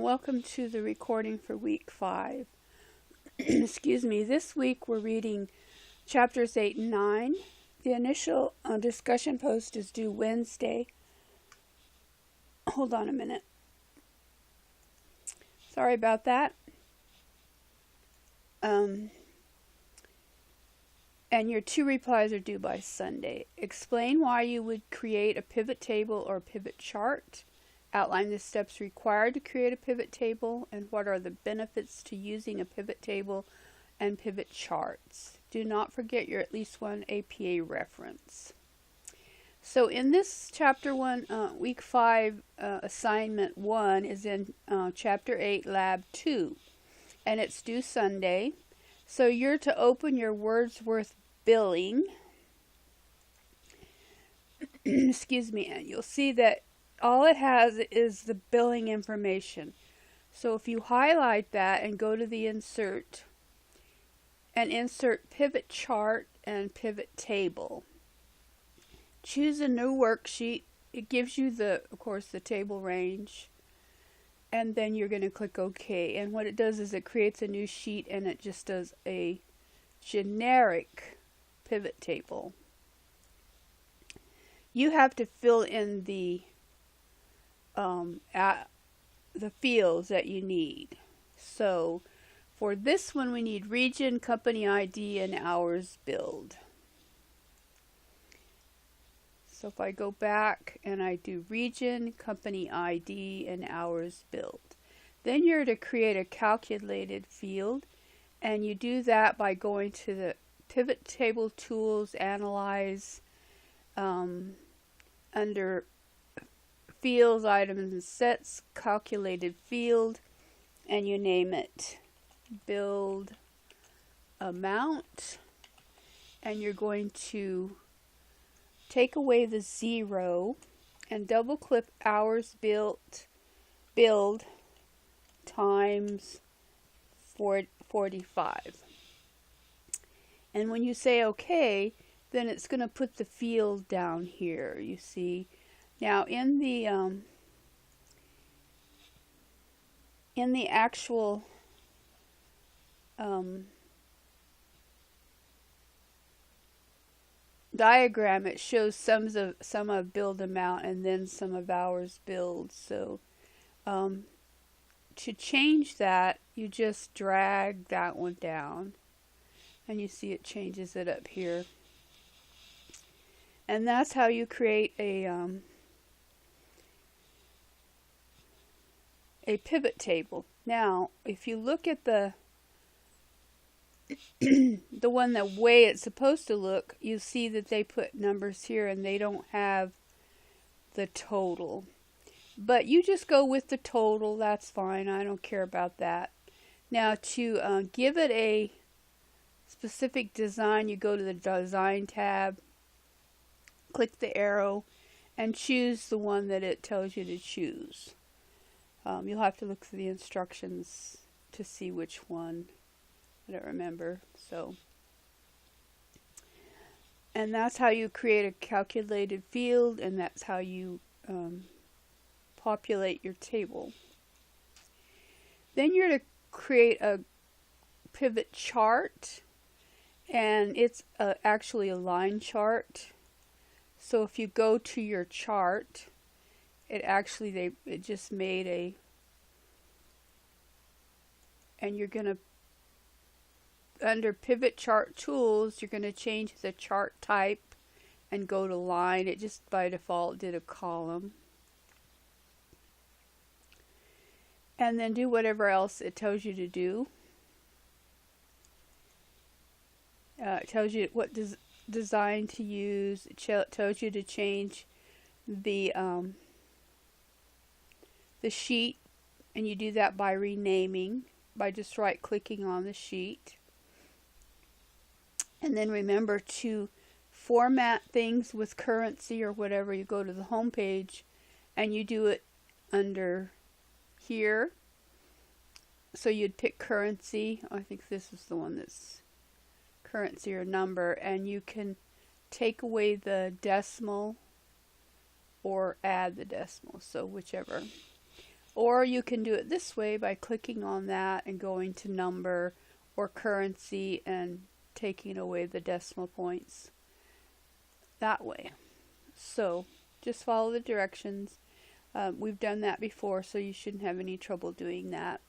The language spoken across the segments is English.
welcome to the recording for week 5. Excuse me. This week we're reading chapters 8 and 9. The initial discussion post is due Wednesday. Hold on a minute. Sorry about that. And your 2 replies are due by Sunday. Explain why you would create a pivot table or pivot chart. Outline the steps required to create a pivot table and what are the benefits to using a pivot table and pivot charts. Do not forget your at least one APA reference. So in this chapter 1, week 5 assignment 1 is in chapter 8, lab 2, and it's due Sunday. So you're to open your Wordsworth billing. Excuse me, and you'll see that all it has is the billing information. So if you highlight that and go to the insert and insert pivot chart and pivot table, choose a new worksheet. It gives you of course the table range, and then you're going to click OK. And what it does is it creates a new sheet and it just does a generic pivot table. You have to fill in the fields that you need. So for this one we need region, company ID, and hours billed. So if I go back and I do region, company ID, and hours billed, then you're to create a calculated field, and you do that by going to the pivot table tools, analyze, under fields, items, and sets, calculated field, and you name it build amount, and you're going to take away the 0 and double click hours billed times 45. And when you say OK, then it's going to put the field down here, you see. Now in the actual diagram, it shows some of billed amount and then some of hours billed. So to change that, you just drag that one down, and you see it changes it up here. And that's how you create a pivot table. Now, if you look at the one the way it's supposed to look, you see that they put numbers here and they don't have the total. But you just go with the total, that's fine, I don't care about that. Now to give it a specific design, you go to the design tab, click the arrow, and choose the one that it tells you to choose. You'll have to look through the instructions to see which one. I don't remember. And that's how you create a calculated field, and that's how you populate your table. Then you're to create a pivot chart, and it's actually a line chart. So if you go to your chart, it just made and you're going to, under pivot chart tools, you're going to change the chart type and go to line. It just by default did a column. And then do whatever else it tells you to do. It tells you what design to use. It tells you to change the sheet, and you do that by renaming, by just right clicking on the sheet. And then remember to format things with currency or whatever. You go to the home page and you do it under here. So you'd pick currency. I think this is the one that's currency or number, and you can take away the decimal or add the decimal, so whichever. Or you can do it this way by clicking on that and going to number or currency and taking away the decimal points that way. So just follow the directions. We've done that before, so you shouldn't have any trouble doing that.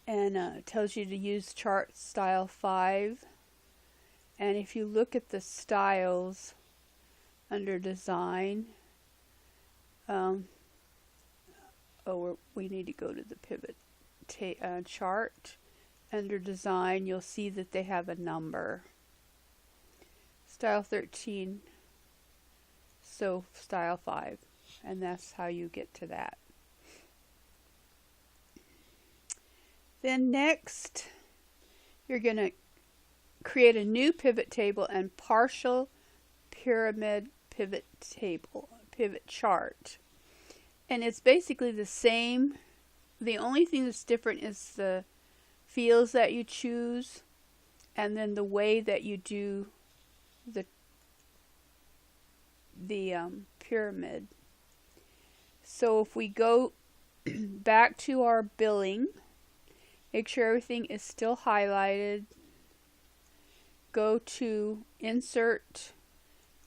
And it tells you to use chart style 5. And if you look at the styles under design, we need to go to the pivot chart. Under design, you'll see that they have a number. Style 13, so style 5, and that's how you get to that. Then next, you're going to create a new pivot table and partial pyramid pivot chart. And it's basically the same. The only thing that's different is the fields that you choose and then the way that you do the pyramid. So if we go back to our billing, make sure everything is still highlighted. Go to Insert,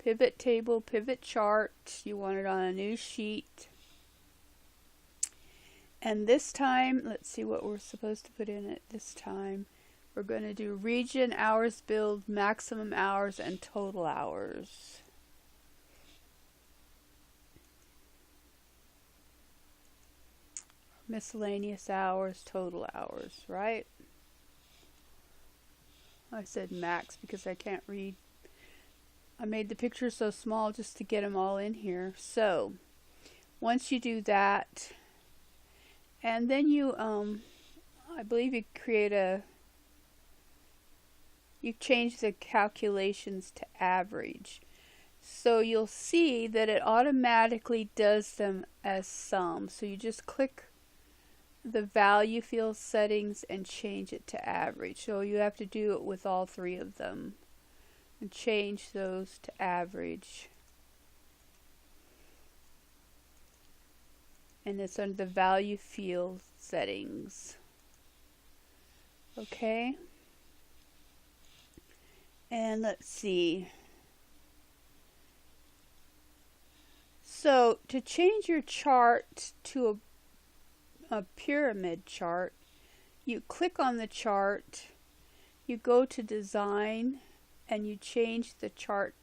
Pivot Table, Pivot Chart. You want it on a new sheet. And this time, let's see what we're supposed to put in it this time. We're going to do region, hours billed, maximum hours, and total hours. Miscellaneous hours, total hours, right? I said max because I can't read. I made the pictures so small just to get them all in here. So once you do that, and then you I believe you change the calculations to average. So you'll see that it automatically does them as sum. So you just click the value field settings and change it to average. So you have to do it with all 3 of them and change those to average. And it's under the value field settings. Okay. And let's see. So to change your chart to a pyramid chart, you click on the chart, you go to design, and you change the chart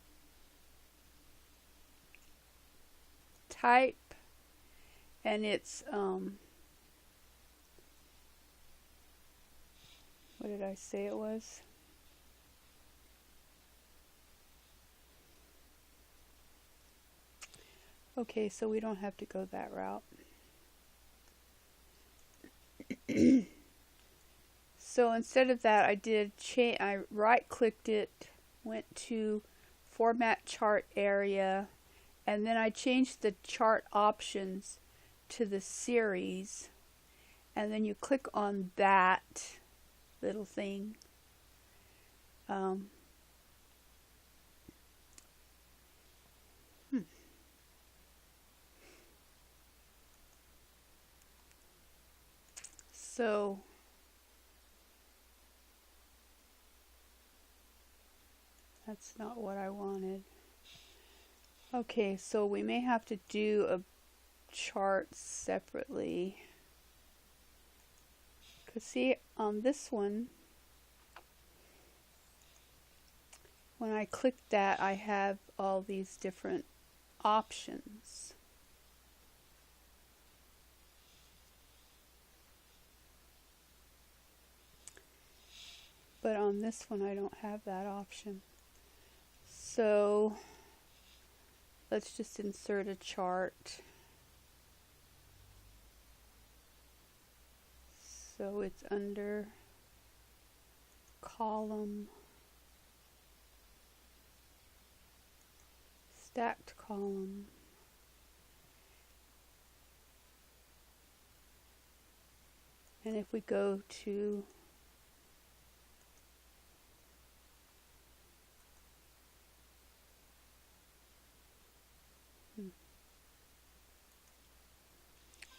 type, and it's what did I say it was? Okay, so we don't have to go that route. So instead of that, I right-clicked it, went to Format Chart Area, and then I changed the chart options to the series, and then you click on that little thing. So that's not what I wanted. Okay, so we may have to do a chart separately. Because see, on this one, when I click that, I have all these different options. But on this one, I don't have that option. So let's just insert a chart. So it's under column, stacked column. And if we go to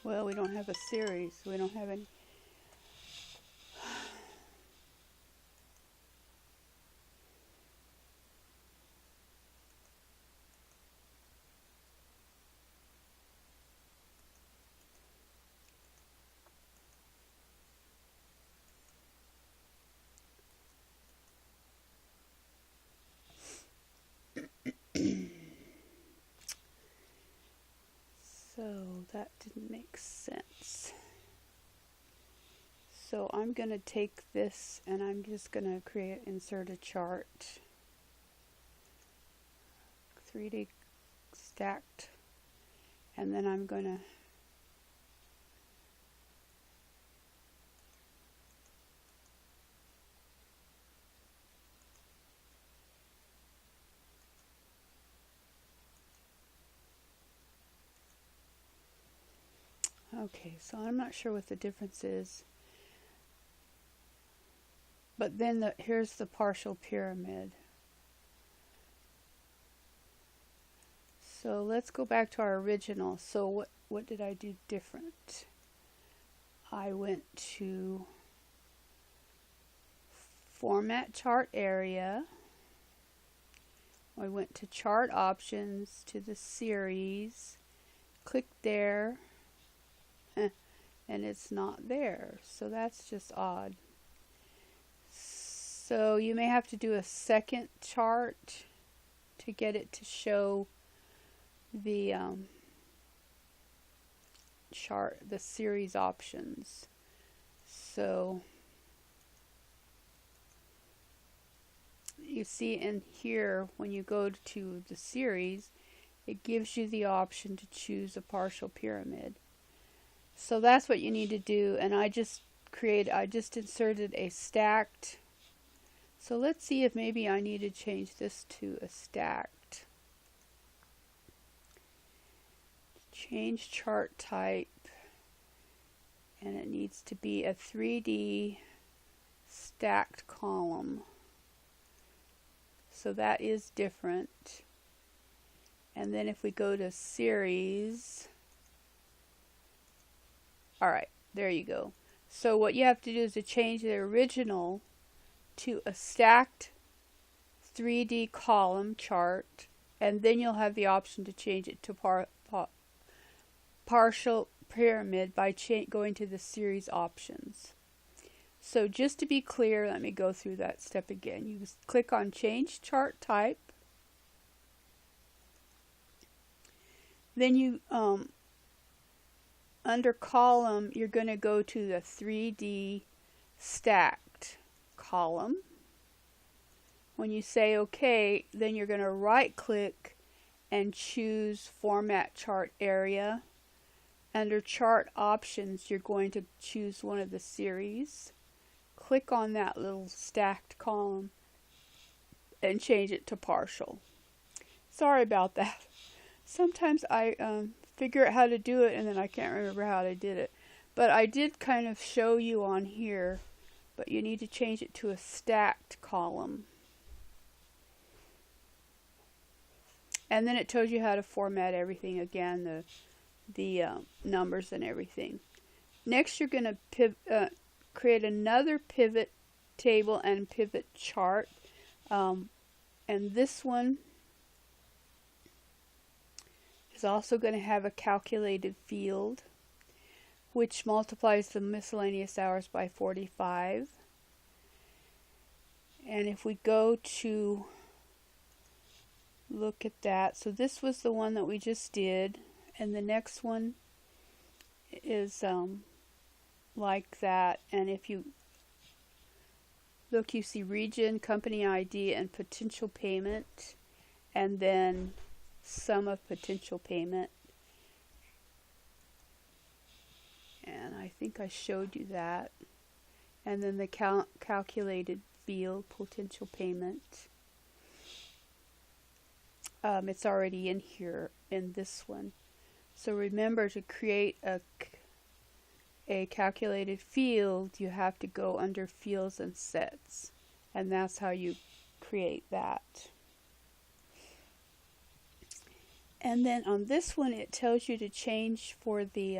Well, we don't have a series. We don't have any. So that didn't make sense. So I'm going to take this and I'm just going to insert a chart. 3D stacked. And then I'm going to okay, so I'm not sure what the difference is. But then here's the partial pyramid. So let's go back to our original. So what did I do different? I went to Format Chart Area. I went to Chart Options, to the Series. Click there. And it's not there. So that's just odd. So you may have to do a second chart to get it to show the chart, the series options. So you see in here, when you go to the series, it gives you the option to choose a partial pyramid. So that's what you need to do, and I just inserted a stacked. So let's see if maybe I need to change this to a stacked. Change chart type, and it needs to be a 3D stacked column. So that is different. And then if we go to series, alright, there you go. So what you have to do is to change the original to a stacked 3D column chart, and then you'll have the option to change it to partial pyramid by going to the series options. So just to be clear, let me go through that step again. You just click on change chart type. Then you under column, you're going to go to the 3D stacked column. When you say OK, then you're going to right click and choose Format Chart Area. Under Chart Options, you're going to choose one of the series. Click on that little stacked column and change it to partial. Sorry about that. Sometimes I figure out how to do it and then I can't remember how I did it. But I did kind of show you on here, but you need to change it to a stacked column. And then it tells you how to format everything again, the numbers and everything. Next, you're going to create another pivot table and pivot chart. And this one is also going to have a calculated field, which multiplies the miscellaneous hours by 45. And if we go to look at that, so this was the one that we just did, and the next one is like that. And if you look, you see region, company ID, and potential payment, and then sum of potential payment. And I think I showed you that. And then the calculated field, potential payment. It's already in here in this one. So remember, to create a calculated field, you have to go under fields and sets. And that's how you create that. And then on this one, it tells you to change for the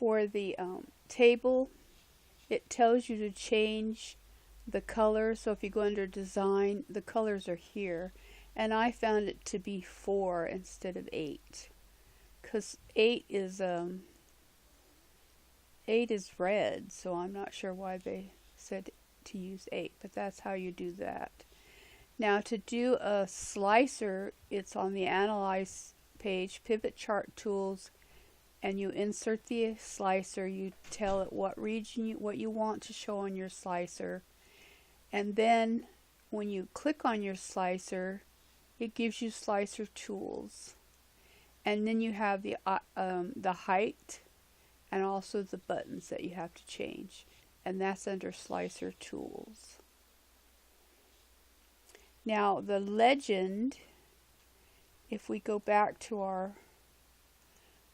for the table, it tells you to change the color. So if you go under design, the colors are here, and I found it to be 4 instead of 8, because 8 is red, so I'm not sure why they said to use 8, but that's how you do that. Now to do a slicer, it's on the Analyze page, Pivot Chart Tools, and you insert the slicer. You tell it what region what you want to show on your slicer, and then when you click on your slicer, it gives you slicer tools, and then you have the height and also the buttons that you have to change, and that's under slicer tools. Now the legend, if we go back to our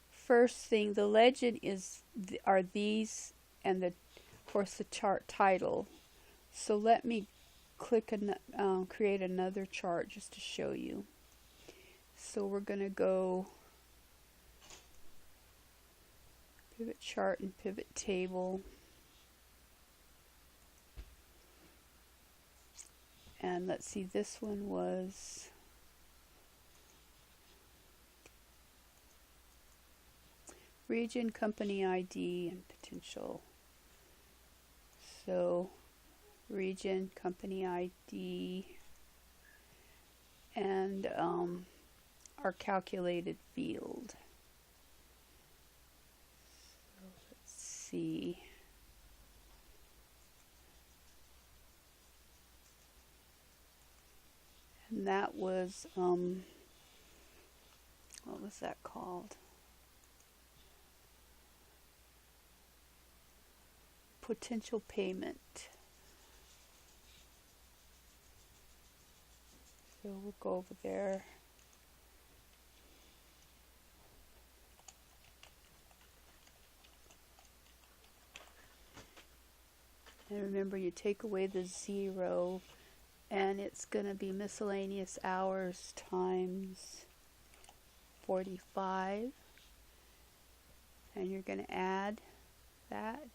first thing, the legend are these, and of course the chart title. So let me click and create another chart just to show you. So we're going to go pivot chart and pivot table, and let's see, this one was region, company ID, and potential. So region, company ID, and our calculated field. So let's see. And that was, what was that called? Potential payment. So we'll go over there. And remember, you take away the 0, and it's going to be miscellaneous hours times 45. And you're going to add that.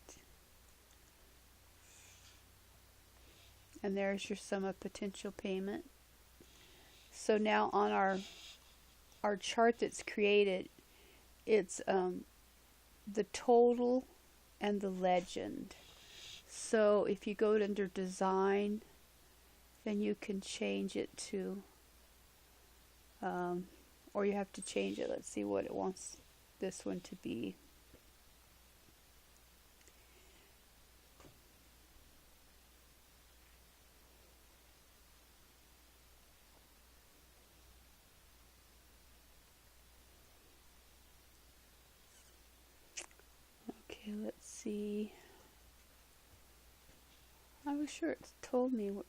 And there's your sum of potential payment. So now on our chart that's created, it's the total and the legend. So if you go under design, then you can change it to, or you have to change it. Let's see what it wants this one to be. Okay, let's see. I was sure it told me what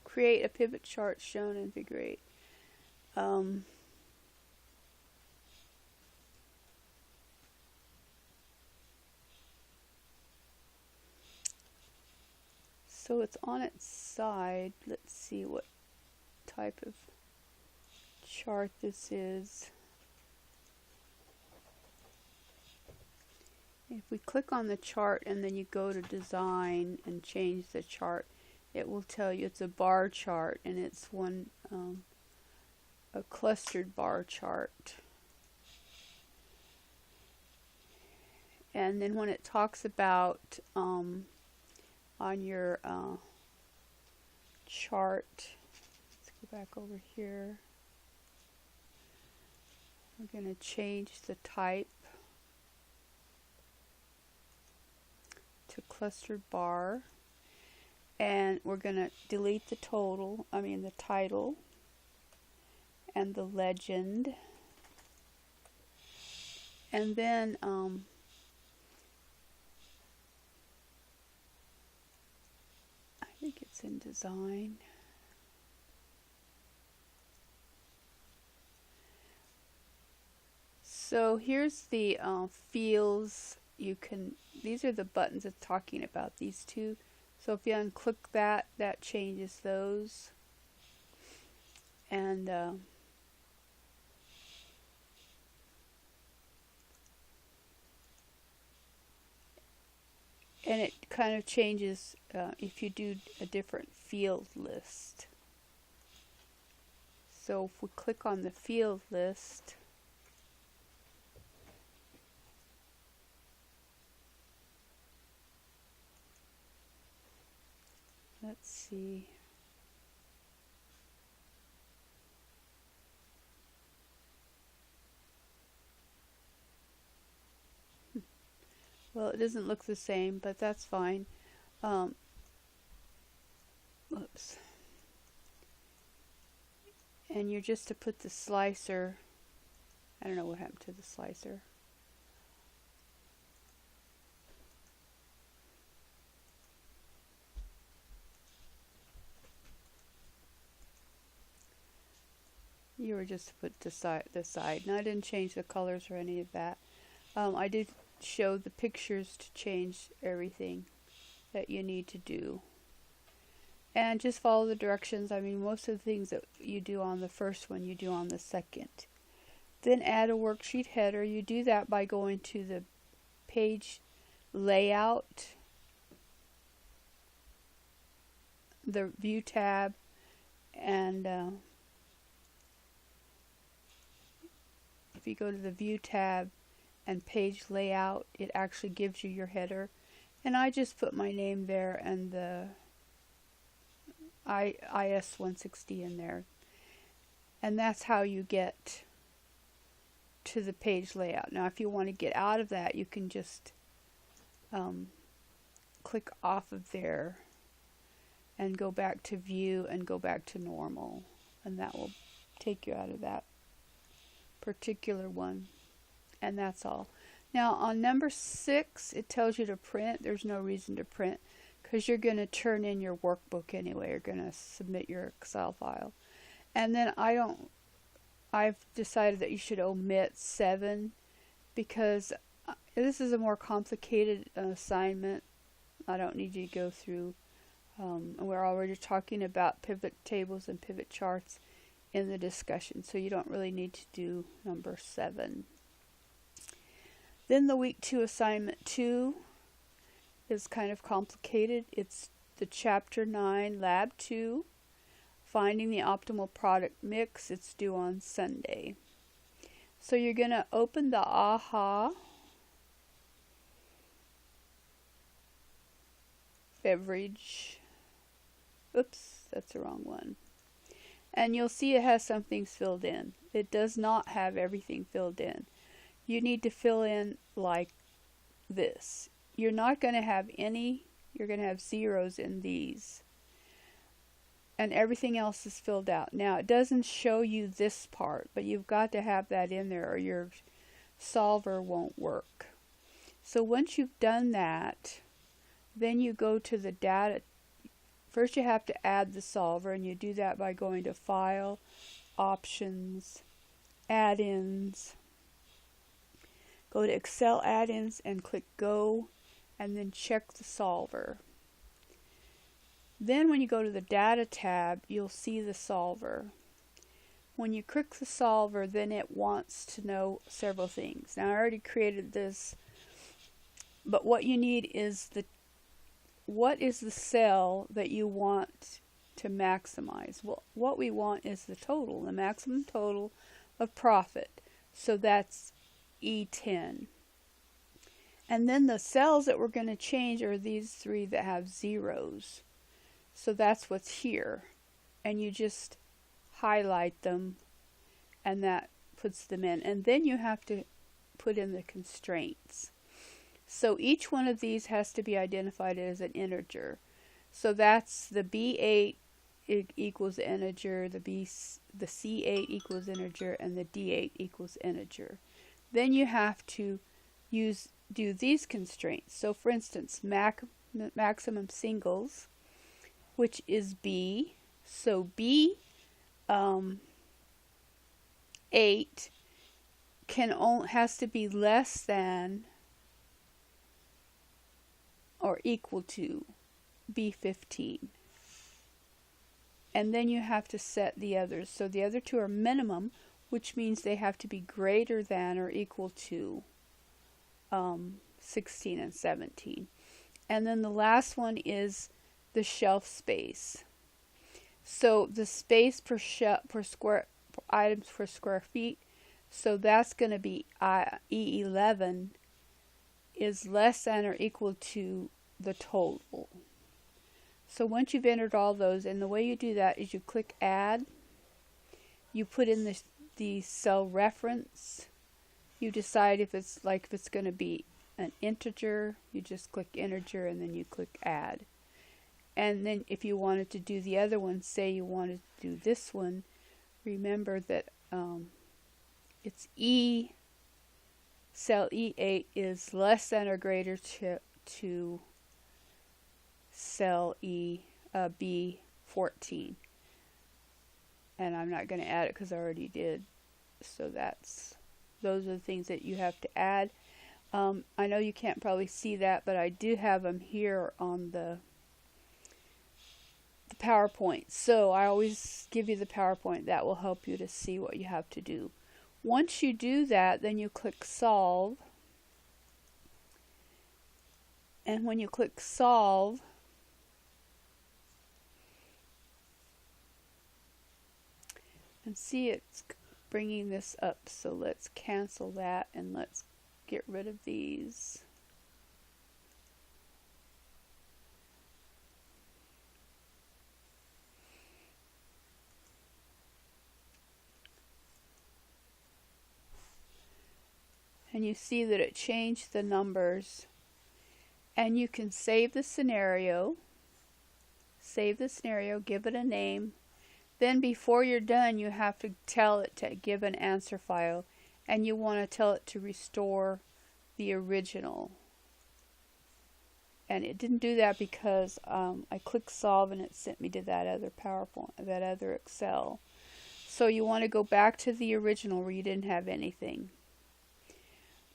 create a pivot chart shown in Figure 8. So it's on its side. Let's see what type of chart this is. If we click on the chart and then you go to design and change the chart, it will tell you it's a bar chart, and it's one a clustered bar chart. And then when it talks about on your chart, let's go back over here. We're going to change the type to clustered bar, and we're going to delete the the title and the legend, and then I think it's in design. So here's the fields. These are the buttons it's talking about, these two. So if you unclick that, that changes those. And And it kind of changes if you do a different field list. So if we click on the field list, let's see. Well, it doesn't look the same, but that's fine. Whoops. And you're just to put the slicer. I don't know what happened to the slicer. You were just to put the side. And I didn't change the colors or any of that. I did show the pictures to change everything that you need to do. And just follow the directions. I mean, most of the things that you do on the first one, you do on the second. Then add a worksheet header. You do that by going to the page layout, the view tab, and if you go to the view tab and page layout, it actually gives you your header. And I just put my name there and the IS160 in there. And that's how you get to the page layout. Now if you want to get out of that, you can just click off of there and go back to view and go back to normal, and that will take you out of that particular one. And that's all. Now on number 6, it tells you to print. There's no reason to print because you're going to turn in your workbook anyway. You're going to submit your Excel file. And then I've decided that you should omit 7 because this is a more complicated assignment. I don't need you to go through. We're already talking about pivot tables and pivot charts in the discussion, so you don't really need to do number 7. Then the week 2 assignment 2 is kind of complicated. It's the chapter 9 lab 2, finding the optimal product mix. It's due on Sunday. So you're going to open the AHA beverage. Oops, that's the wrong one. And you'll see it has some things filled in. It does not have everything filled in. You need to fill in like this. You're not going to have any, you're going to have zeros in these. And everything else is filled out. Now it doesn't show you this part, but you've got to have that in there or your solver won't work. So once you've done that, then you go to the data. First you have to add the solver, and you do that by going to File, Options, Add-ins. Go to Excel Add-ins and click Go, and then check the solver. Then when you go to the Data tab, you'll see the solver. When you click the solver, then it wants to know several things. Now I already created this, but what you need is what is the cell that you want to maximize? Well, what we want is the total, the maximum total of profit. So that's E10. And then the cells that we're going to change are these 3 that have zeros. So that's what's here. And you just highlight them, and that puts them in. And then you have to put in the constraints. So each one of these has to be identified as an integer. So that's the B8 equals integer, the C8 equals integer, and the D8 equals integer. Then you have to do these constraints. So for instance, maximum singles, which is B. So B 8 has to be less than or equal to B15. And then you have to set the others. So the other 2 are minimum, which means they have to be greater than or equal to 16 and 17. And then the last one is the shelf space. So the space per square items per square feet, so that's going to be E11 is less than or equal to the total. So once you've entered all those, and the way you do that is you click Add, you put in the cell reference, you decide if it's going to be an integer, you just click integer and then you click Add. And then if you wanted to do the other one, say you wanted to do this one, remember that it's cell E8 is less than or greater to cell B14. And I'm not going to add it because I already did. So those are the things that you have to add. I know you can't probably see that, but I do have them here on the PowerPoint. So I always give you the PowerPoint. That will help you to see what you have to do. Once you do that, then you click Solve. And when you click Solve, and see it's bringing this up, so let's cancel that and let's get rid of these. And you see that it changed the numbers, and you can save the scenario, give it a name. Then before you're done, you have to tell it to give an answer file, and you want to tell it to restore the original. And it didn't do that because I clicked Solve and it sent me to that other PowerPoint, that other Excel. So you want to go back to the original where you didn't have anything,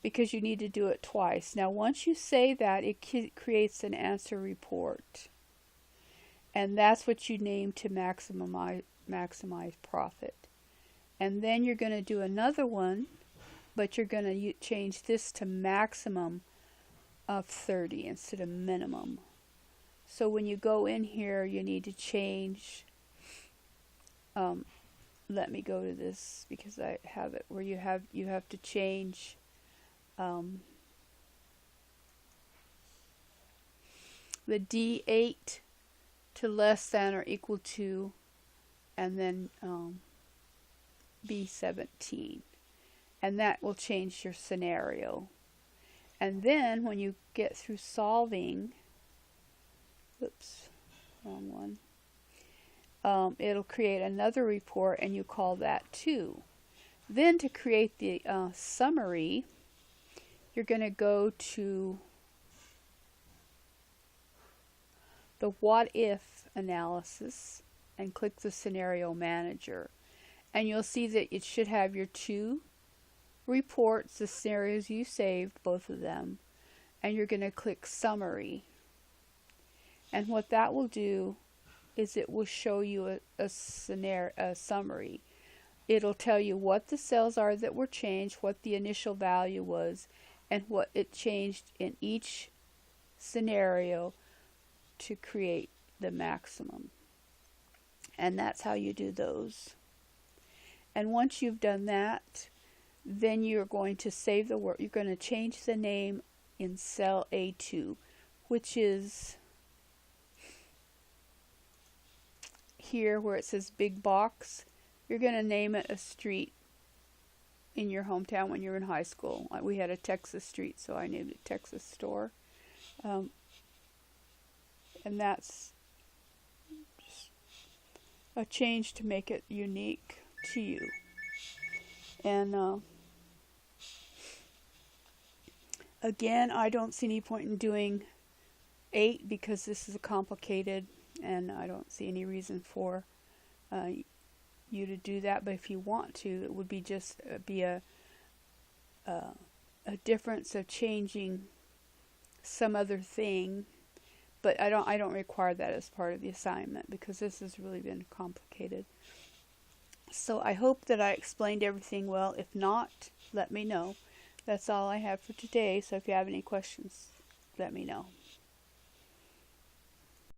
because you need to do it twice. Now once you say that, it creates an answer report. And that's what you name to maximize profit. And then you're going to do another one, but you're going to change this to maximum of 30 instead of minimum. So when you go in here, you need to change, let me go to this because I have it where you have to change the D8 to less than or equal to, and then B17, and that will change your scenario. And then when you get through solving, oops, wrong one, it'll create another report, and you call that 2. Then to create the summary, you're going to go to the what if analysis and click the scenario manager, and you'll see that it should have your 2 reports, the scenarios you saved, both of them, and you're going to click summary. And what that will do is it will show you a summary. It'll tell you what the cells are that were changed, what the initial value was, and what it changed in each scenario to create the maximum. And that's how you do those. And once you've done that, then you're going to save the work. You're going to change the name in cell A2, which is here where it says big box. You're going to name it a street in your hometown when you're in high school. We had a Texas street, so I named it Texas Store. And that's just a change to make it unique to you. And again, I don't see any point in doing 8 because this is complicated, and I don't see any reason for you to do that. But if you want to, it would be just be a difference of changing some other thing. But I don't require that as part of the assignment because this has really been complicated. So I hope that I explained everything well. If not, let me know. That's all I have for today. So if you have any questions, let me know.